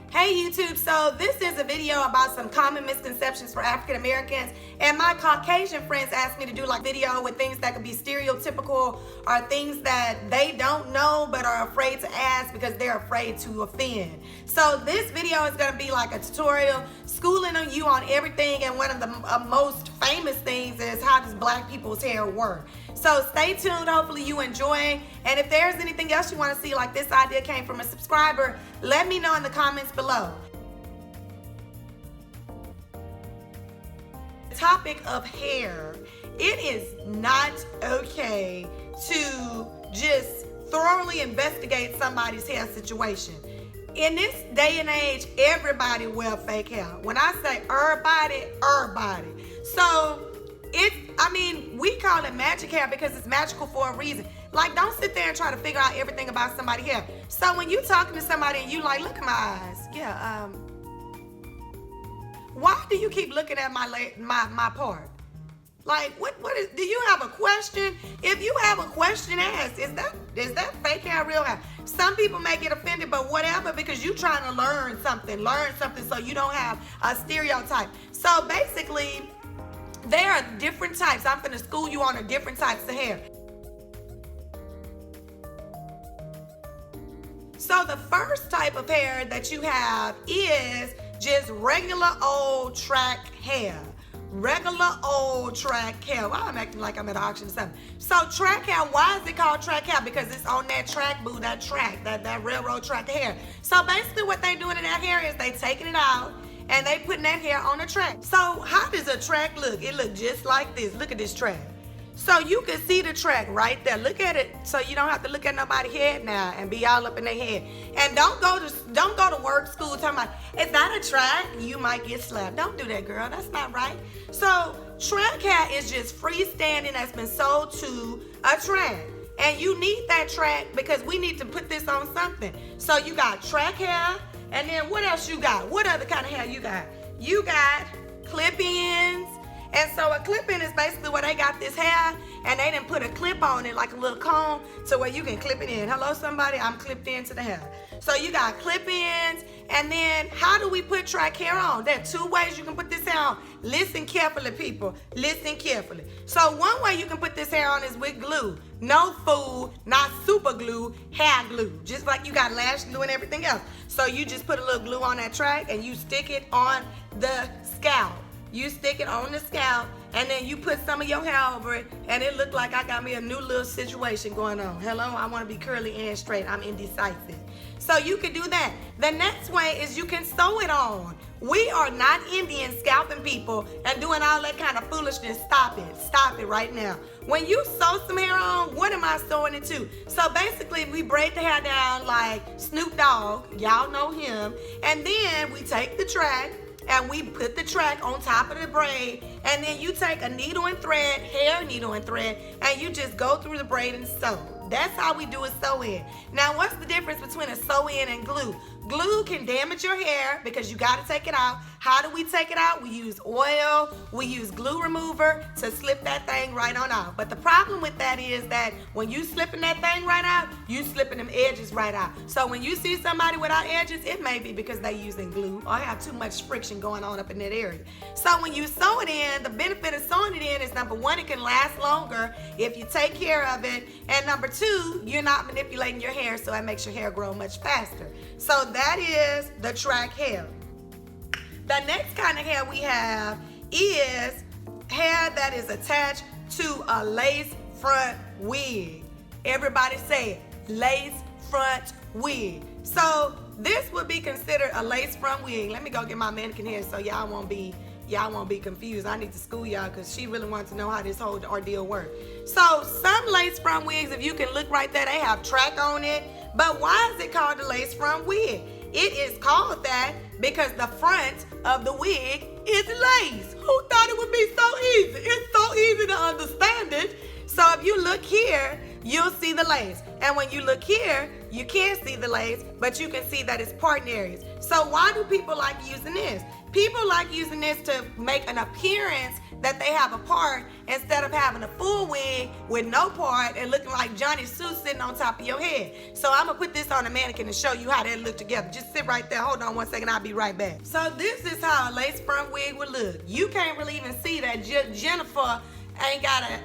Hey YouTube, so this is a video about some common misconceptions for African Americans, and my Caucasian friends asked me to do like video with things that could be stereotypical or things that they don't know but are afraid to ask because they're afraid to offend. So this video is going to be like a tutorial schooling on you on everything, and one of the most famous things is how does black people's hair work. So stay tuned, hopefully you enjoy, and if there's anything else you want to see, like this idea came from a subscriber, let me know in the comments below. The topic of hair, it is not okay to just thoroughly investigate somebody's hair situation. In this day and age, everybody wear fake hair. When I say everybody, everybody. So we call it magic hair because it's magical for a reason. Like, don't sit there and try to figure out everything about somebody's hair. So when you talking to somebody and you like, look at my eyes. Yeah, why do you keep looking at my part? Like, what is, do you have a question? If you have a question, ask, is that fake hair, real hair? Some people may get offended, but whatever, because you're trying to learn something so you don't have a stereotype. So basically, there are different types. I'm going to school you on the different types of hair. So the first type of hair that you have is just regular old track hair. Regular old track hair. Well, I'm acting like I'm at an auction or something. So track hair, why is it called track hair? Because it's on that track, boo, that track, that railroad track hair. So basically what they doing in that hair is they taking it out and they putting that hair on the track. So how does a track look? It look just like this. Look at this track. So you can see the track right there. Look at it, so you don't have to look at nobody's head now and be all up in their head. And don't go to work, school talking about, is that a track? You might get slapped. Don't do that, girl. That's not right. So track hair is just freestanding that's been sold to a track. And you need that track because we need to put this on something. So you got track hair, and then what else you got? What other kind of hair you got? You got clip-ins. And so a clip-in is basically where they got this hair and they didn't put a clip on it, like a little comb, to where you can clip it in. Hello, somebody, I'm clipped into the hair. So you got clip-ins, and then how do we put track hair on? There are two ways you can put this hair on. Listen carefully, people. Listen carefully. So one way you can put this hair on is with glue. No food, not super glue, hair glue. Just like you got lash glue and everything else. So you just put a little glue on that track and you stick it on the scalp. You stick it on the scalp, and then you put some of your hair over it, and it looked like I got me a new little situation going on. Hello, I want to be curly and straight. I'm indecisive. So you can do that. The next way is you can sew it on. We are not Indian scalping people and doing all that kind of foolishness. Stop it. Stop it right now. When you sew some hair on, what am I sewing it to? So basically, we braid the hair down like Snoop Dogg. Y'all know him. And then we take the track, and we put the track on top of the braid, and then you take a needle and thread, hair needle and thread, and you just go through the braid and sew. That's how we do a sew-in. Now, what's the difference between a sew-in and glue? Glue can damage your hair because you got to take it out. How do we take it out? We use oil, we use glue remover to slip that thing right on out. But the problem with that is that when you slipping that thing right out, you slipping them edges right out. So when you see somebody without edges, it may be because they using glue or have too much friction going on up in that area. So when you sew it in, the benefit of sewing it in is, number one, it can last longer if you take care of it. And number two, you're not manipulating your hair, so it makes your hair grow much faster. So that is the track hair. The next kind of hair we have is hair that is attached to a lace front wig. Everybody say it, lace front wig. So this would be considered a lace front wig. Let me go get my mannequin here so y'all won't be confused. I need to school y'all because she really wants to know how this whole ordeal works. So some lace front wigs, if you can look right there, they have track on it. But why is it called the lace front wig? It is called that because the front of the wig is lace. Who thought it would be so easy? It's so easy to understand it. So if you look here, you'll see the lace. And when you look here, you can't see the lace, but you can see that it's parting areas. So why do people like using this? People like using this to make an appearance that they have a part instead of having a full wig with no part and looking like Johnny Sue sitting on top of your head. So I'm gonna put this on a mannequin and show you how they look together. Just sit right there. Hold on one second. I'll be right back. So this is how a lace front wig would look. You can't really even see that Jennifer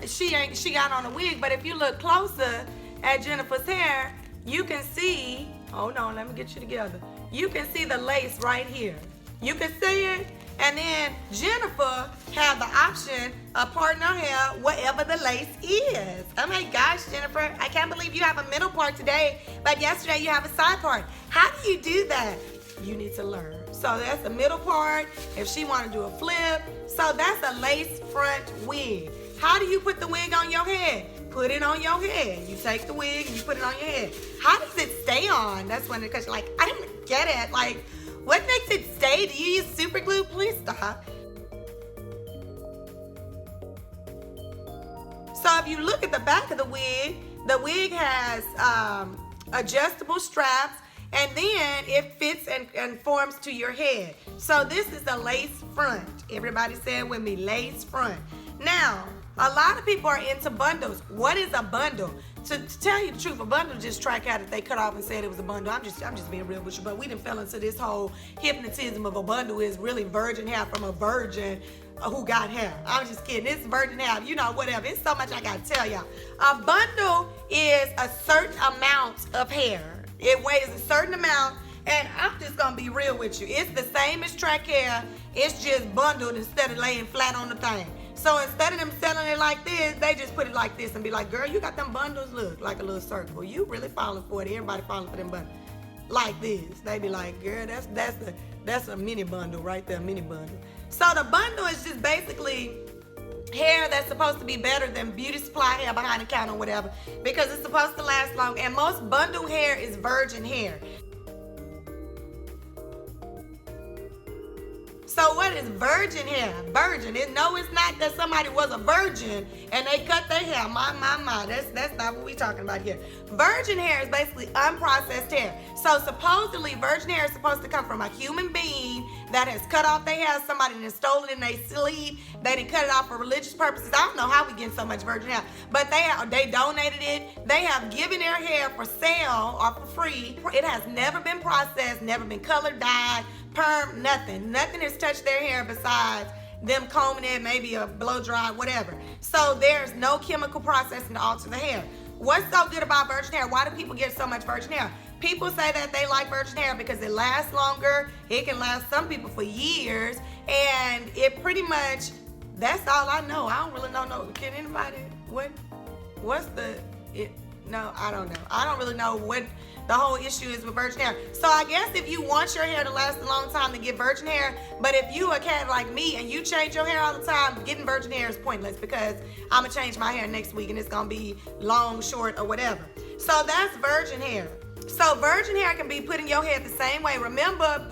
she got on a wig, but if you look closer at Jennifer's hair, you can see, hold on, let me get you together. You can see the lace right here. You can see it. And then Jennifer have the option of parting her hair whatever the lace is. Oh my gosh, Jennifer, I can't believe you have a middle part today, but yesterday you have a side part. How do you do that? You need to learn. So that's the middle part. If she want to do a flip, so that's a lace front wig. How do you put the wig on your head? Put it on your head. You take the wig and you put it on your head. How does it stay on? That's when, because like, I didn't get it. Like, what makes it stay? Do you use super glue? Please stop. So if you look at the back of the wig has adjustable straps, and then it fits and forms to your head. So this is the lace front. Everybody say it with me, lace front. Now, a lot of people are into bundles. What is a bundle? To tell you the truth, a bundle just track out if they cut off and said it was a bundle. I'm just being real with you, but we done fell into this whole hypnotism of a bundle is really virgin hair from a virgin who got hair. I'm just kidding. It's virgin hair, you know, whatever. It's so much I gotta tell y'all. A bundle is a certain amount of hair. It weighs a certain amount, and I'm just gonna be real with you. It's the same as track hair. It's just bundled instead of laying flat on the thing. So instead of them selling it like this, they just put it like this and be like, girl, you got them bundles, look, like a little circle. You really falling for it. Everybody falling for them bundles. Like this. They be like, girl, that's a mini bundle right there, mini bundle. So the bundle is just basically hair that's supposed to be better than beauty supply hair behind the counter or whatever, because it's supposed to last long, and most bundle hair is virgin hair. So what is virgin hair? Virgin. No, it's not that somebody was a virgin and they cut their hair. My. That's not what we're talking about here. Virgin hair is basically unprocessed hair. So supposedly virgin hair is supposed to come from a human being that has cut off their hair. Somebody that stole it in their sleeve. They didn't cut it off for religious purposes. I don't know how we get so much virgin hair, but they donated it. They have given their hair for sale or for free. It has never been processed, never been colored, dyed, perm, nothing. Nothing has touched their hair besides them combing it, maybe a blow dry, whatever. So there's no chemical processing to alter the hair. What's so good about virgin hair? Why do people get so much virgin hair? People say that they like virgin hair because it lasts longer. It can last some people for years, and it pretty much, that's all I know. I don't really know. No, can anybody, no, I don't know. I don't really know what the whole issue is with virgin hair. So I guess if you want your hair to last a long time, to get virgin hair. But if you a cat like me and you change your hair all the time, getting virgin hair is pointless, because I'm gonna change my hair next week and it's gonna be long, short, or whatever. So that's virgin hair. So virgin hair can be put in your head the same way. Remember,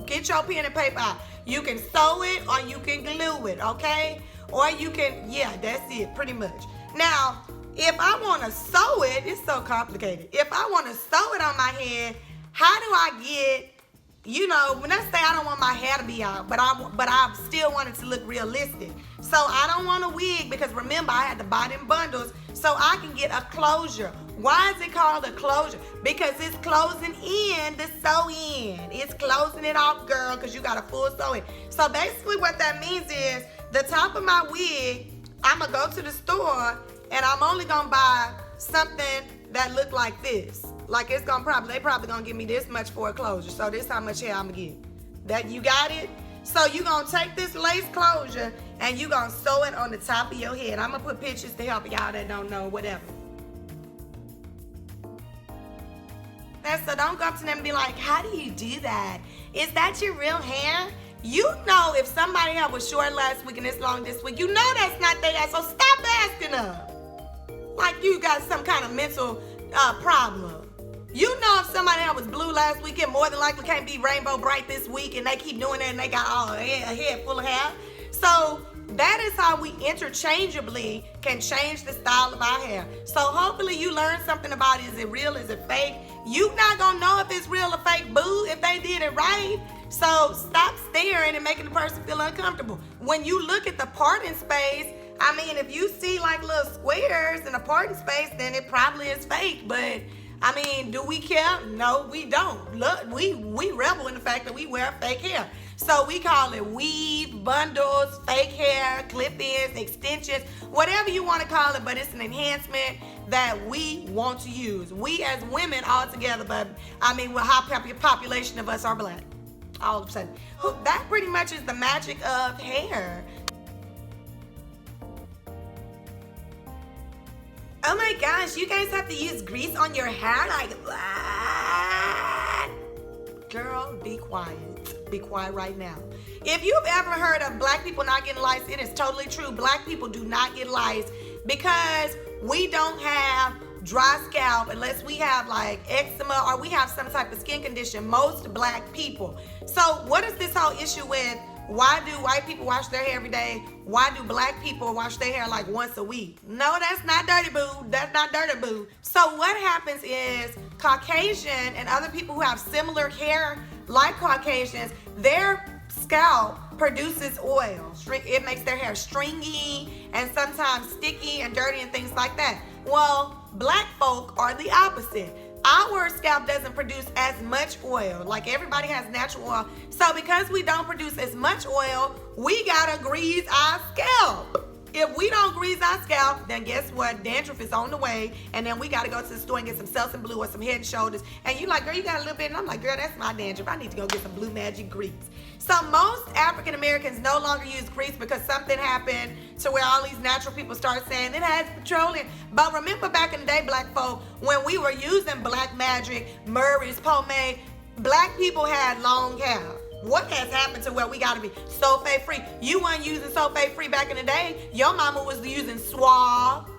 get your pen and paper out. You can sew it or you can glue it, okay? Or you can, yeah, that's it, pretty much. Now, if I want to sew it, it's so complicated. If I want to sew it on my head, how do I get, you know, when I say I don't want my hair to be out, but I still want it to look realistic. So I don't want a wig, because remember, I had to buy them bundles so I can get a closure. Why is it called a closure? Because it's closing in the sew in. It's closing it off, girl, because you got a full sew in. So basically what that means is the top of my wig, I'm going to go to the store and I'm only gonna buy something that look like this. Like they probably gonna give me this much for a closure. So this how much hair I'm gonna get. That, you got it? So you gonna take this lace closure and you gonna sew it on the top of your head. I'm gonna put pictures to help y'all that don't know, whatever. So don't go up to them and be like, how do you do that? Is that your real hair? You know, if somebody hair was short last week and it's long this week, you know that's not their hair, so stop asking them. Like you got some kind of mental problem. You know, if somebody hair was blue last weekend, more than likely can't be rainbow bright this week, and they keep doing that and they got a head full of hair. So that is how we interchangeably can change the style of our hair. So hopefully you learn something about, is it real, is it fake? You not gonna know if it's real or fake, boo, if they did it right. So stop staring and making the person feel uncomfortable. When you look at the parting space, I mean, if you see like little squares in a parting space, then it probably is fake. But I mean, do we care? No, we don't. Look, we revel in the fact that we wear fake hair. So we call it weave, bundles, fake hair, clip-ins, extensions, whatever you want to call it, but it's an enhancement that we want to use. We as women all together, but I mean, well, how population of us are black? All of a sudden. That pretty much is the magic of hair. Oh my gosh, you guys have to use grease on your hair like that? Girl, be quiet. Be quiet right now. If you've ever heard of black people not getting lice, it is totally true. Black people do not get lice because we don't have dry scalp unless we have like eczema or we have some type of skin condition, most black people. So what is this whole issue with why do white people wash their hair every day? Why do black people wash their hair like once a week? No, that's not dirty, boo. That's not dirty, boo. So what happens is Caucasian and other people who have similar hair like Caucasians, their scalp produces oil. It makes their hair stringy and sometimes sticky and dirty and things like that. Well, black folk are the opposite. Our scalp doesn't produce as much oil. Like everybody has natural oil. So because we don't produce as much oil, we gotta grease our scalp. If we don't grease our scalp, then guess what? Dandruff is on the way, and then we gotta go to the store and get some Selsun Blue or some Head and Shoulders. And you like, girl, you got a little bit, and I'm like, girl, that's my dandruff. I need to go get some Blue Magic grease. So most African Americans no longer use grease because something happened to where all these natural people start saying it has petroleum. But remember back in the day, black folk, when we were using Black Magic, Murray's pomade, black people had long hair. What has happened to where we gotta be sulfate free? You weren't using sulfate free back in the day. Your mama was using Suave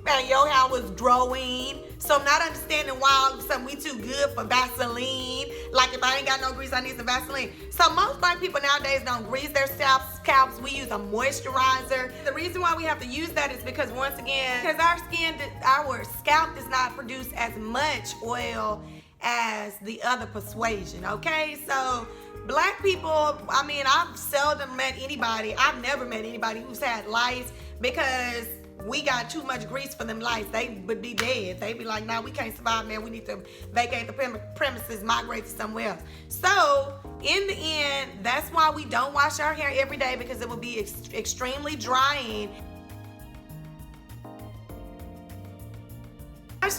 and your hair was growing. So I'm not understanding why all of a sudden we too good for Vaseline. Like if I ain't got no grease, I need some Vaseline. So most black people nowadays don't grease their scalps. We use a moisturizer. The reason why we have to use that is because once again, because our scalp does not produce as much oil as the other persuasion, okay? So black people, I mean, I've seldom met anybody, I've never met anybody who's had lice because we got too much grease for them lice. They would be dead. They'd be like, nah, we can't survive, man. We need to vacate the premises, migrate to somewhere else. So in the end, that's why we don't wash our hair every day, because it will be extremely drying.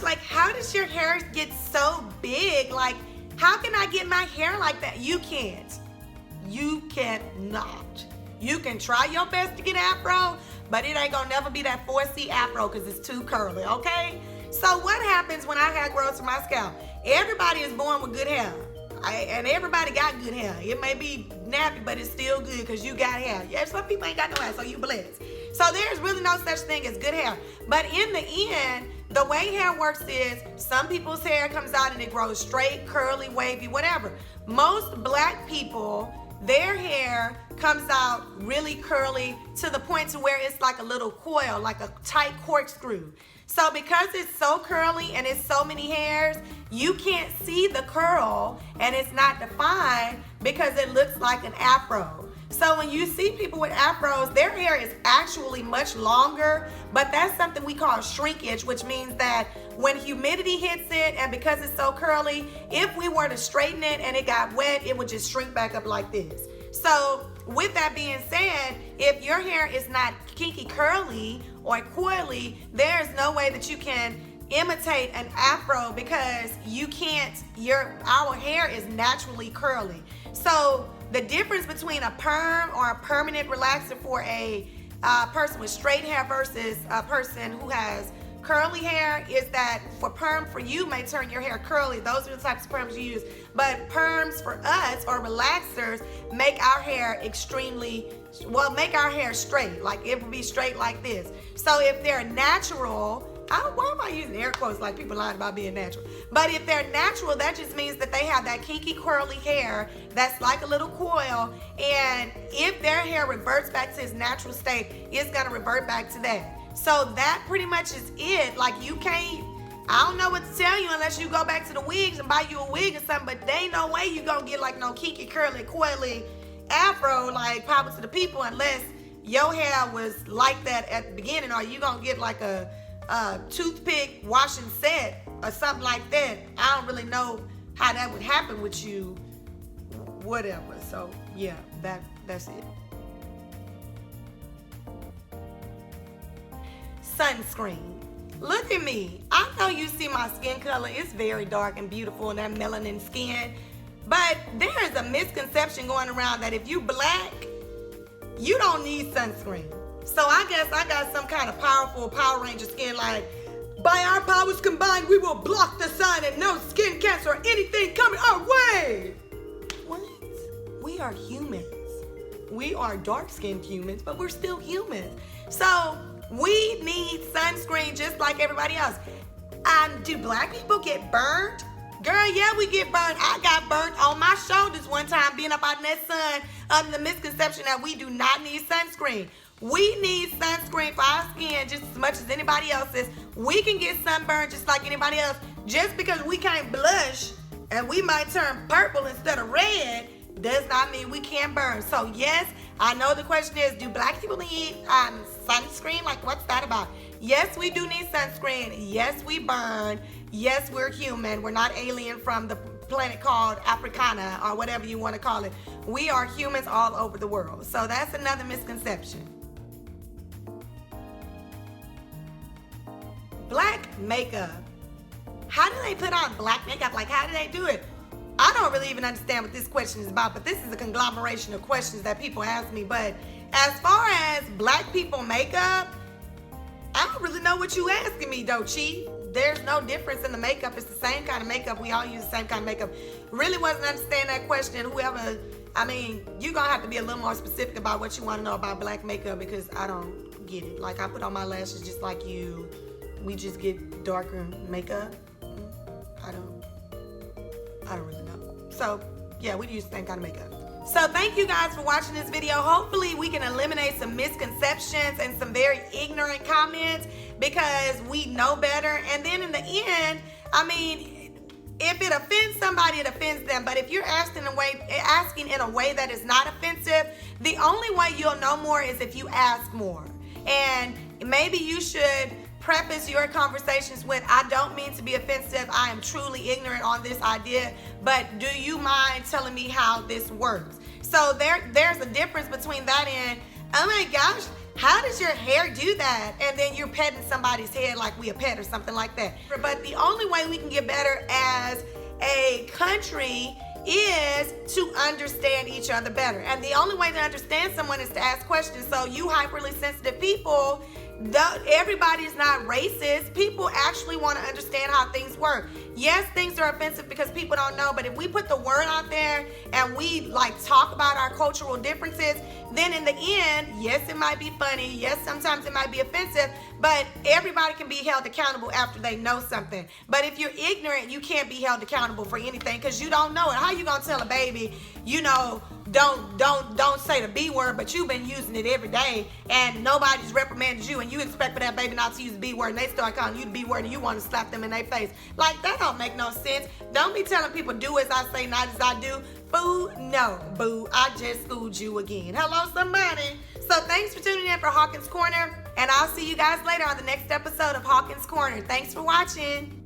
Like, how does your hair get so big? Like, how can I get my hair like that? You can't. You cannot. You can try your best to get afro, but it ain't gonna never be that 4C afro because it's too curly, okay? So what happens when our hair grows from my scalp? Everybody is born with good hair. And everybody got good hair. It may be nappy, but it's still good because you got hair. Yeah, some people ain't got no hair, so you blessed. So there's really no such thing as good hair. But in the end, the way hair works is some people's hair comes out and it grows straight, curly, wavy, whatever. Most black people, their hair comes out really curly to the point to where it's like a little coil, like a tight corkscrew. So because it's so curly and it's so many hairs, you can't see the curl and it's not defined because it looks like an afro. So when you see people with afros, their hair is actually much longer, but that's something we call shrinkage, which means that when humidity hits it and because it's so curly, if we were to straighten it and it got wet, it would just shrink back up like this. So with that being said, if your hair is not kinky curly or coily, there's no way that you can imitate an afro because you can't, our hair is naturally curly. So the difference between a perm or a permanent relaxer for a person with straight hair versus a person who has curly hair is that for perm for you may turn your hair curly. Those are the types of perms you use. But perms for us or relaxers make our hair make our hair straight. Like it would be straight like this. So if they're natural why am I using air quotes like people lying about being natural? But if they're natural, that just means that they have that kinky curly hair that's like a little coil. And if their hair reverts back to its natural state, it's going to revert back to that. So that pretty much is it. Like you can't, I don't know what to tell you unless you go back to the wigs and buy you a wig or something, but there ain't no way you gonna get like no kinky, curly, coily afro like Power to the People unless your hair was like that at the beginning, or you gonna get like a toothpick washing set or something like that. I don't really know how that would happen with you, whatever. So yeah, that's it. Sunscreen. Look at me. I know you see my skin color. It's very dark and beautiful and that melanin skin. But there is a misconception going around that if you black, you don't need sunscreen. So I guess I got some kind of powerful Power Ranger skin, like, by our powers combined, we will block the sun and no skin cancer or anything coming our way. What? We are humans. We are dark-skinned humans, but we're still humans. So we need sunscreen just like everybody else. Do black people get burned? Girl, yeah, we get burned. I got burnt on my shoulders one time being up out in that sun under the misconception that we do not need sunscreen. We need sunscreen for our skin just as much as anybody else's. We can get sunburned just like anybody else. Just because we can't blush and we might turn purple instead of red does not mean we can't burn. So yes, I know the question is, do black people need sunscreen? Like, what's that about? Yes, we do need sunscreen. Yes, we burn. Yes, we're human. We're not alien from the planet called Africana or whatever you want to call it. We are humans all over the world. So that's another misconception. Black makeup. How do they put on black makeup? Like, how do they do it? I don't really even understand what this question is about, but this is a conglomeration of questions that people ask me. But as far as black people makeup, I don't really know what you asking me though, Chief. There's no difference in the makeup. It's the same kind of makeup. We all use the same kind of makeup. Really wasn't understanding that question. Whoever, I mean, you're gonna have to be a little more specific about what you want to know about black makeup, because I don't get it. Like, I put on my lashes just like you. We just get darker makeup. I don't really know. So yeah, we use the same kind of makeup. So thank you guys for watching this video. Hopefully we can eliminate some misconceptions and some very ignorant comments, because we know better. And then in the end, I mean, if it offends somebody, it offends them. But if you're asking in a way that is not offensive, the only way you'll know more is if you ask more. And maybe you should preface your conversations with, I don't mean to be offensive. I am truly ignorant on this idea, but do you mind telling me how this works? So there's a difference between that and, oh my gosh, how does your hair do that? And then you're petting somebody's head like we a pet or something like that. But the only way we can get better as a country is to understand each other better. And the only way to understand someone is to ask questions. So you hyperly sensitive people, everybody's not racist. People actually want to understand how things work. Yes, things are offensive because people don't know, but if we put the word out there and we like talk about our cultural differences, then in the end, yes, it might be funny. Yes, sometimes it might be offensive, but everybody can be held accountable after they know something. But if you're ignorant, you can't be held accountable for anything because you don't know it. How you gonna tell a baby, you know, don't say the B word, but you've been using it every day and nobody's reprimanded you, and you expect for that baby not to use the B word, and they start calling you the B word and you want to slap them in their face? Like, that don't make no sense. Don't be telling people do as I say, not as I do. Boo, no, boo, I just schooled you again. Hello, somebody. So thanks for tuning in for Hawkins Corner, and I'll see you guys later on the next episode of Hawkins Corner. Thanks for watching.